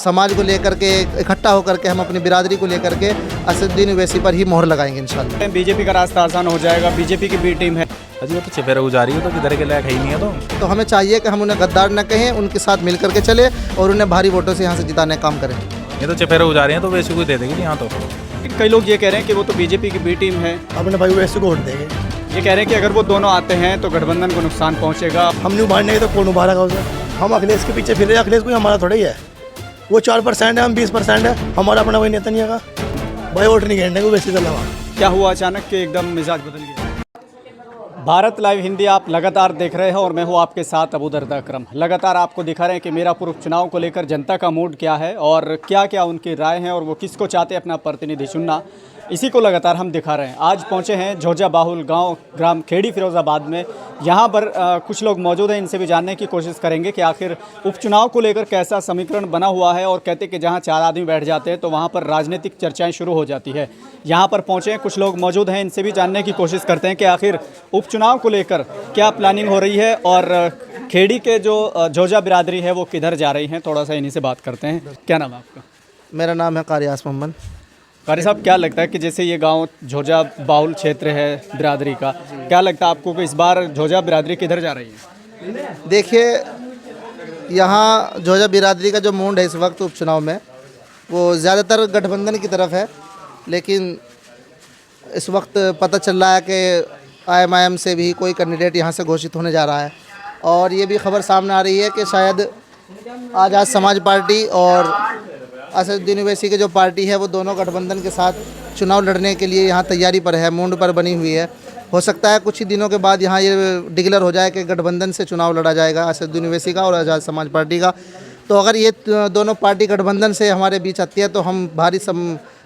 समाज को लेकर के इकट्ठा होकर के हम अपनी बिरादरी को लेकर के असदुद्दीन ओवैसी पर ही मोहर लगाएंगे इंशाल्लाह। बीजेपी का रास्ता आसान हो जाएगा, बीजेपी की बी टीम है। अजी वो तो चपेरा गुजारी है, तो किधर के लायक है ही नहीं है। तो हमें चाहिए कि हम उन्हें गद्दार न कहें, उनके साथ मिल करके चले और उन्हें भारी वोटों से यहाँ से जिताने का काम करें। ये तो चपेरा गुजारी हैं, तो वैसे कोई दे देंगे यहाँ तो। कई लोग ये कह रहे हैं कि वो तो बीजेपी की बी टीम है, अपने भाई वैसे को वोट देंगे। ये कह रहे हैं कि अगर वो दोनों आते हैं तो गठबंधन को नुकसान पहुंचेगा। हम नहीं उभारने तो कौन उभारेगा उसे? हम अखिलेश के पीछे फिर रहे, अखिलेश कोई हमारा थोड़ा ही है। वो 4% है, हम 20% है, हमारा अपना कोई नेता नहीं है। भाई वोट नहीं गिरने को वैसे चला वहाँ। क्या हुआ अचानक कि एकदम मिजाज बदल गया? भारत लाइव हिंदी आप लगातार देख रहे हैं और मैं हूं आपके साथ अबू दर्दा अकरम। लगातार आपको दिखा रहे हैं कि मीरापुर उपचुनाव को लेकर जनता का मूड क्या है और क्या क्या उनकी राय है और वो किसको चाहते हैं अपना प्रतिनिधि चुनना, इसी को लगातार हम दिखा रहे हैं। आज पहुंचे हैं झोजा बाहुल गांव, ग्राम खेड़ी, फिरोज़ाबाद में। यहां पर कुछ लोग मौजूद हैं, इनसे भी जानने की कोशिश करेंगे कि आखिर उपचुनाव को लेकर कैसा समीकरण बना हुआ है। और कहते कि जहां 4 आदमी बैठ जाते हैं तो वहां पर राजनीतिक चर्चाएं शुरू हो जाती है। यहां पर पहुंचे हैं, कुछ लोग मौजूद हैं, इनसे भी जानने की कोशिश करते हैं कि आखिर उपचुनाव को लेकर क्या प्लानिंग हो रही है और खेड़ी के जो झोजा बिरादरी है वो किधर जा रही हैं। थोड़ा सा इन्हीं से बात करते हैं। क्या नाम है आपका? मेरा नाम है कारियास मोहम्मद। कारी साहब, क्या लगता है कि जैसे ये गांव झोजा बाहुल क्षेत्र है बिरादरी का, क्या लगता है आपको कि इस बार झोजा बिरादरी किधर जा रही है? देखिए, यहाँ झोजा बिरादरी का जो मूड है इस वक्त उपचुनाव में वो ज़्यादातर गठबंधन की तरफ है, लेकिन इस वक्त पता चल रहा है कि IMIM से भी कोई कैंडिडेट यहाँ से घोषित होने जा रहा है। और ये भी खबर सामने आ रही है कि शायद आज़ाद समाज पार्टी और असदुद्दीन ओवैसी की जो पार्टी है वो दोनों गठबंधन के साथ चुनाव लड़ने के लिए यहाँ तैयारी पर है, मूड पर बनी हुई है। हो सकता है कुछ ही दिनों के बाद यहाँ ये डिक्लेयर हो जाए कि गठबंधन से चुनाव लड़ा जाएगा, असदुद्दीन ओवैसी का और आज़ाद समाज पार्टी का। तो अगर ये दोनों पार्टी गठबंधन से हमारे बीच आती है तो हम भारी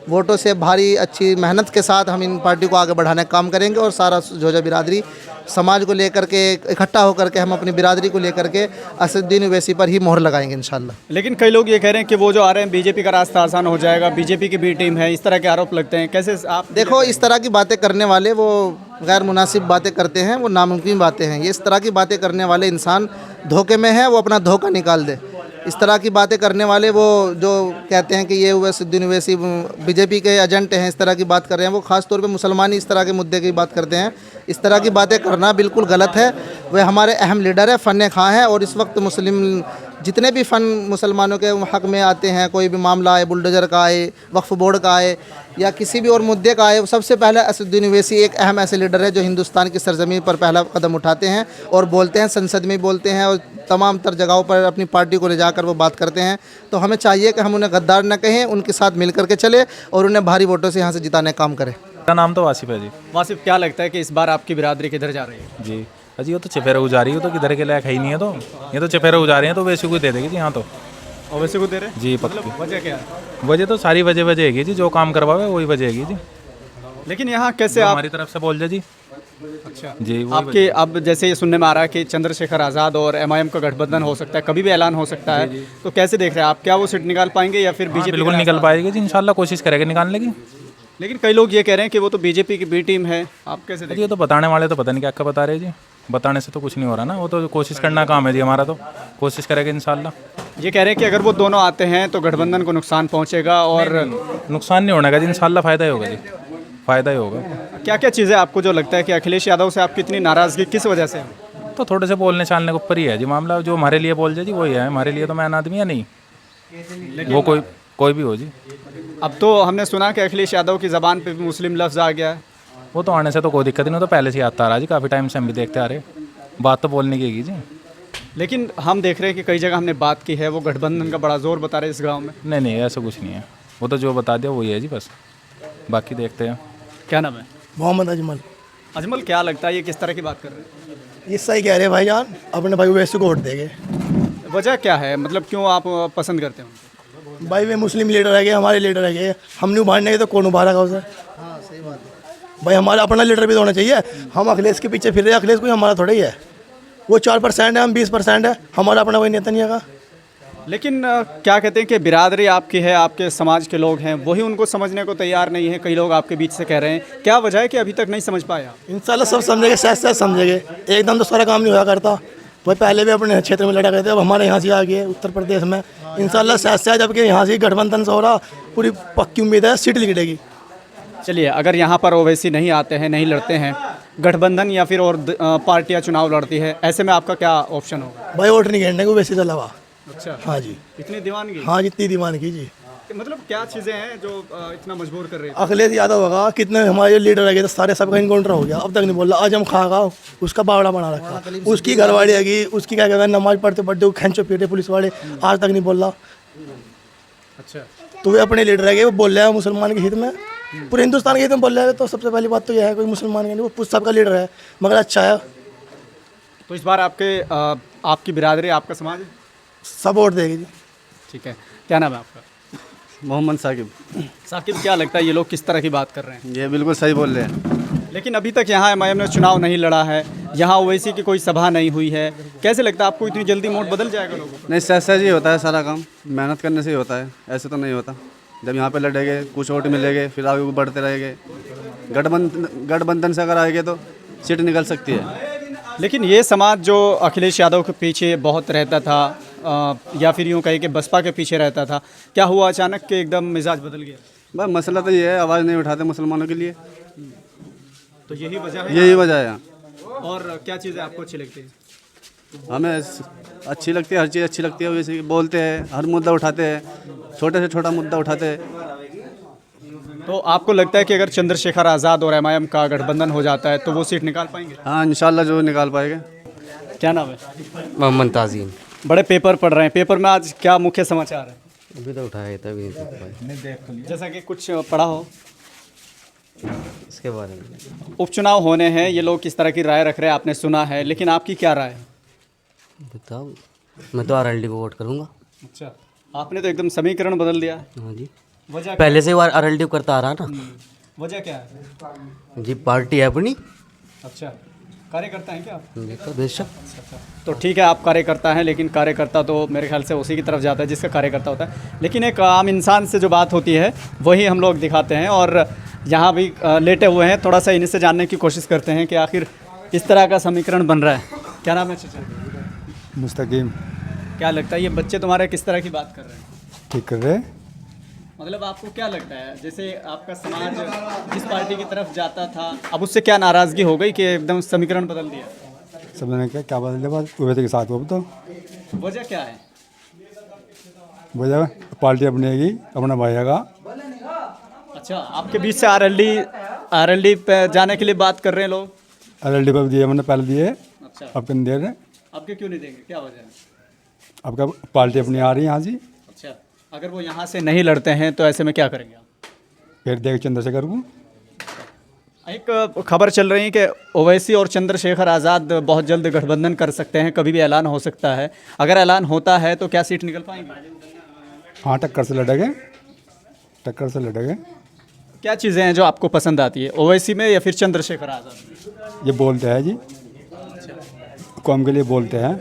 वोटों से, भारी अच्छी मेहनत के साथ हम इन पार्टी को आगे बढ़ाने का काम करेंगे और सारा झोजा बिरादरी समाज को लेकर के इकट्ठा होकर के हम अपनी बिरादरी को लेकर के असदुद्दीन ओवैसी पर ही मोहर लगाएंगे इंशाल्लाह। लेकिन कई लोग ये कह रहे हैं कि वो जो आ रहे हैं बीजेपी का रास्ता आसान हो जाएगा, बीजेपी की बी टीम है, इस तरह के आरोप लगते हैं। कैसे आप देखो, इस तरह की बातें करने वाले वो गैर मुनासिब बातें करते हैं, वो नामुमकिन बातें हैं। ये इस तरह की बातें करने वाले इंसान धोखे में है, वो अपना धोखा निकाल दे। इस तरह की बातें करने वाले वो जो कहते हैं कि ये असदुद्दीन ओवैसी बीजेपी के एजेंट हैं, इस तरह की बात कर रहे हैं, वो ख़ास तौर पे मुसलमानी इस तरह के मुद्दे की बात करते हैं। इस तरह की बातें करना बिल्कुल गलत है। वे हमारे अहम लीडर है, फ़न खां हैं, और इस वक्त मुस्लिम जितने भी फ़न मुसलमानों के हक़ में आते हैं, कोई भी मामला आए, बुलडोज़र का आए, वक्फ बोर्ड का आए या किसी भी और मुद्दे का आए, सबसे पहले असदुद्दीन ओवैसी एक अहम ऐसे लीडर है जो हिंदुस्तान की सरजमीन पर पहला कदम उठाते हैं और बोलते हैं, संसद में बोलते हैं और तमाम तर जगहों पर अपनी पार्टी को ले जाकर वो बात करते हैं। तो हमें चाहिए कि हम उन्हें गद्दार न कहें, उनके साथ मिल करके चले और उन्हें भारी वोटों से यहाँ से जिताने का काम करें। मेरा नाम तो वासिफ है जी। वासिफ, क्या लगता है कि इस बार आपकी बिरादरी किधर जा रही है? जी अजी वो तो चपेरा गुजारी है, तो किधर के लायक है ही नहीं है। तो ये तो चपेरा गुजारी हैं, तो वैसे कोई दे देंगे जी यहाँ तो। और वैसे को दे रहे हैं? जी पक्की वजह क्या है? वजह तो सारी वजह है जी, जो काम करवावे वही वजह है जी। लेकिन यहाँ कैसे आप हमारी तरफ से बोल जाए जी। अच्छा जी आपके अब जैसे ये सुनने में आ रहा है कि चंद्रशेखर आज़ाद और MIM का गठबंधन हो सकता है, कभी भी ऐलान हो सकता है, तो कैसे देख रहे हैं आप? क्या वो सीट निकाल पाएंगे या फिर बीजेपी? बिल्कुल निकल पाएगी जी, इंशाल्लाह कोशिश करेंगे निकालने की। लेकिन कई लोग ये कह रहे हैं कि वो तो बीजेपी की बी टीम है, आप कैसे देखते ये तो बताने वाले तो पता नहीं क्या क्या बता रहे जी। बताने से तो कुछ नहीं हो रहा ना, वो तो कोशिश करना काम है जी हमारा, तो कोशिश करेंगे इंशाल्लाह। ये कह रहे हैं कि अगर वो दोनों आते हैं तो गठबंधन को नुकसान पहुंचेगा और नुकसान नहीं होने का जी, इंशाल्लाह फ़ायदा ही होगा जी, फ़ायदा ही होगा। क्या क्या चीज़ें आपको जो लगता है कि अखिलेश यादव से आपकी इतनी नाराज़गी किस वजह से है? तो थोड़े से बोलने चालने के ऊपर ही है जी मामला। जो हमारे लिए बोल जाए जी वही है, हमारे लिए तो मैन आदमी है नहीं, वो कोई भी हो जी। अब तो हमने सुना कि अखिलेश यादव की ज़बान पे भी मुस्लिम लफ्ज़ आ गया है। वो तो आने से तो कोई दिक्कत नहीं, तो पहले से आता आ रहा जी, काफ़ी टाइम से हम भी देखते आ रहे। बात तो बोलने की जी। लेकिन हम देख रहे हैं कि कई जगह हमने बात की है, वो गठबंधन का बड़ा जोर बता रहे हैं इस गांव में। नहीं ऐसा कुछ नहीं है, वो तो जो बता दिया वही है जी, बस बाकी देखते हैं। क्या नाम है? मोहम्मद अजमल। अजमल, क्या लगता है ये किस तरह की बात कर रहे हैं? ये सही कह रहे हैं भाईजान, अपने भाई वैसे को वोट देंगे। वजह क्या है, मतलब क्यों आप पसंद करते हैं उनको? भाई वे मुस्लिम लीडर है, हमारे लीडर है, हम नहीं उभारने तो कौन उभारेगा उसे? हाँ, सही बात है। भाई हमारा अपना लीडर भी तो होना चाहिए। हम अखिलेश के पीछे फिर रहे, अखिलेश कोई हमारा थोड़ा ही है। वो 4% है, हम 20% है, हमारा अपना कोई नेता नहीं है। लेकिन क्या कहते हैं कि बिरादरी आपकी है, आपके समाज के लोग हैं, वही उनको समझने को तैयार नहीं है। कई लोग आपके बीच से कह रहे हैं, क्या वजह है कि अभी तक नहीं समझ पाया? इंशाल्लाह सब समझेंगे, सहज समझेंगे। एकदम तो सारा काम नहीं हुआ करता। भाई पहले भी अपने क्षेत्र में लड़ा करते, अब हमारे यहाँ से आ गए उत्तर प्रदेश में, इंशाल्लाह शायद से जबकि यहाँ से गठबंधन से हो रहा, पूरी पक्की उम्मीद है सीट निकलेगी। चलिए, अगर यहाँ पर ओवैसी नहीं आते हैं, नहीं लड़ते हैं, गठबंधन या फिर और पार्टियाँ चुनाव लड़ती है, ऐसे में आपका क्या ऑप्शन होगा? भाई वोट नहीं गिरने को वैसे तो अलावा। अच्छा, हाँ जी, इतनी दीवानगी? हाँ जितनी दीवानगी जी। मतलब क्या चीज़ें हैं जो इतना मजबूर कर रही है? अखिलेश यादव होगा, कितने हमारे लीडर रह गए तो सारे सबका इनकाउंटर हो गया, अब तक नहीं बोल रहा। आजम खां का उसका बावड़ा बना रखा, उसकी घरवाड़ी आएगी, उसकी क्या कहते हैं नमाज पढ़ते पढ़ते खेंचो पीटे पुलिस वाले, आज तक नहीं बोल रहा। अच्छा, तो वे अपने लीडर रह गए, वो बोल रहे हैं मुसलमान के हित में, पूरे हिंदुस्तान के हित में बोल रहे हैं। तो सबसे पहली बात तो यह है कोई मुसलमान के नहीं, वो सबका लीडर है, मगर अच्छा है। तो इस बार आपकी बिरादरी, आपका समाज सब वोट देगी जी। ठीक है। क्या नाम है आपका? मोहम्मद साकिब। साकिब, क्या लगता है ये लोग किस तरह की बात कर रहे हैं? ये बिल्कुल सही बोल रहे हैं। लेकिन अभी तक यहाँ एमआईएम ने चुनाव नहीं लड़ा है, यहाँ ओवैसी की कोई सभा नहीं हुई है, कैसे लगता है आपको इतनी जल्दी मोड बदल जाएगा लोगों को? नहीं, सहज ही होता है सारा काम, मेहनत करने से ही होता है, ऐसे तो नहीं होता। जब यहाँ पे लड़ेंगे, कुछ वोट मिलेंगे, फिर आगे बढ़ते रहेंगे। गठबंधन से अगर आएंगे तो सीट निकल सकती है। लेकिन ये समाज जो अखिलेश यादव के पीछे बहुत रहता था, या फिर यूँ कहे कि बसपा के पीछे रहता था, क्या हुआ अचानक के एकदम मिजाज बदल गया? बस मसला तो ये है, आवाज़ नहीं उठाते मुसलमानों के लिए, तो यही वजह है। यही वजह है। और क्या चीज़ें आपको अच्छी लगती है? हमें अच्छी लगती है, हर चीज़ अच्छी लगती है। वैसे कि बोलते हैं, हर मुद्दा उठाते हैं, छोटे से छोटा मुद्दा उठाते हैं। तो आपको लगता है कि अगर चंद्रशेखर आज़ाद और एमआईएम का गठबंधन हो जाता है तो वो सीट निकाल पाएंगे? हाँ, इंशाल्लाह जो निकाल पाएंगे। क्या नाम है? मोहम्मद ताज़ीम। बड़े पेपर पढ़ रहे हैं, पेपर में आज क्या मुख्य समाचार है? अभी तो उठाया था, अभी नहीं देख पाए जैसा कि कुछ पढ़ा हो इसके बारे में। उपचुनाव होने हैं, ये लोग किस तरह की राय रख रहे हैं आपने सुना है, लेकिन आपकी क्या राय है? बताओ, मैं तो आरएलडी को वोट करूँगा। अच्छा, आपने तो एकदम समीकरण बदल दिया। हाँ जी, वजह पहले से आरएलडी को करता आ रहा ना वजह क्या है? जी, पार्टी है अपनी। अच्छा, कार्यकर्ता हैं क्या आप? तो बेशक। तो ठीक है, आप कार्यकर्ता हैं, लेकिन कार्यकर्ता तो मेरे ख्याल से उसी की तरफ जाता है जिसका कार्यकर्ता होता है। लेकिन एक आम इंसान से जो बात होती है वही हम लोग दिखाते हैं, और यहाँ भी लेटे हुए हैं, थोड़ा सा इन्हीं से जानने की कोशिश करते हैं कि आखिर इस तरह का समीकरण बन रहा है। क्या नाम है चाचा? मुस्तकीम। क्या लगता है ये बच्चे तुम्हारे किस तरह की बात कर रहे हैं? ठीक कर रहे। मतलब आपको क्या लगता है, जैसे आपका समाज जिस पार्टी की तरफ जाता था, अब उससे क्या नाराज़गी हो गई कि एकदम समीकरण बदल दिया? समझने क्या बदले बात ओवैसी के साथ हो तो वजह क्या है? वजह पार्टी अपनी आएगी, अपना भाई आएगा। अच्छा, आपके बीच से आरएलडी पे जाने के लिए बात कर रहे हैं लोग? आरएलडी पर दिए, मैंने पहले दिए, अच्छा, अब क्यों दे रहे? आपके क्यों नहीं देंगे, क्या वजह है? आपका पार्टी अपनी आ रही है यहाँ जी, अच्छा, अगर वो यहाँ से नहीं लड़ते हैं तो ऐसे में क्या करेंगे आप? फिर देख चंद्रशेखर को। एक खबर चल रही है कि ओवैसी और चंद्रशेखर आज़ाद बहुत जल्द गठबंधन कर सकते हैं, कभी भी ऐलान हो सकता है। अगर ऐलान होता है तो क्या सीट निकल पाएंगे? हाँ, टक्कर से लड़ेंगे, टक्कर से लड़ेंगे। क्या चीज़ें हैं जो आपको पसंद आती है ओवैसी में या फिर चंद्रशेखर आज़ाद में? ये बोलते हैं जी, कौम के लिए बोलते हैं।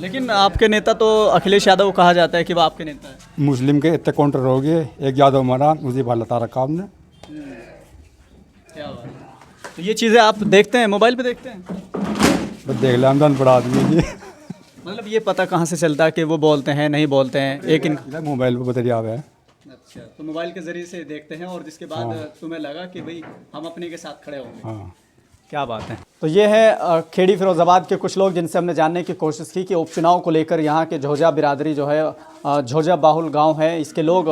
लेकिन आपके नेता तो अखिलेश यादव कहा जाता है कि वो आपके नेता है। मुस्लिम के इतने काउंटर हो गए, एक यादव मारा, उसी भाला तारा काम ने। क्या बात है। तो ये चीज़ें आप देखते हैं, मोबाइल पे देखते हैं? बस देख ले, हम पढ़ा आदमी जी। मतलब ये पता कहाँ से चलता है कि वो बोलते हैं नहीं बोलते हैं? एक इन इधर मोबाइल पर बतरिया है। अच्छा, तो मोबाइल के ज़रिए से देखते हैं और जिसके बाद तुम्हें लगा कि भाई हम अपने के साथ खड़े होंगे। हाँ, क्या बात है। तो ये है खेड़ी फिरोज़ाबाद के कुछ लोग जिनसे हमने जानने की कोशिश की कि उपचुनाव को लेकर यहाँ के झोजा बिरादरी जो है, झोजा बाहुल गांव है, इसके लोग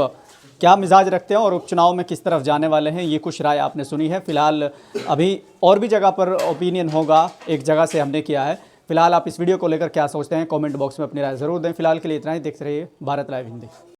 क्या मिजाज रखते हैं और उपचुनाव में किस तरफ जाने वाले हैं। ये कुछ राय आपने सुनी है। फ़िलहाल अभी और भी जगह पर ओपिनियन होगा, एक जगह से हमने किया है। फ़िलहाल आप इस वीडियो को लेकर क्या सोचते हैं, कमेंट बॉक्स में अपनी राय ज़रूर दें। फिलहाल के लिए इतना ही। देखते रहिए भारत लाइव हिंदी।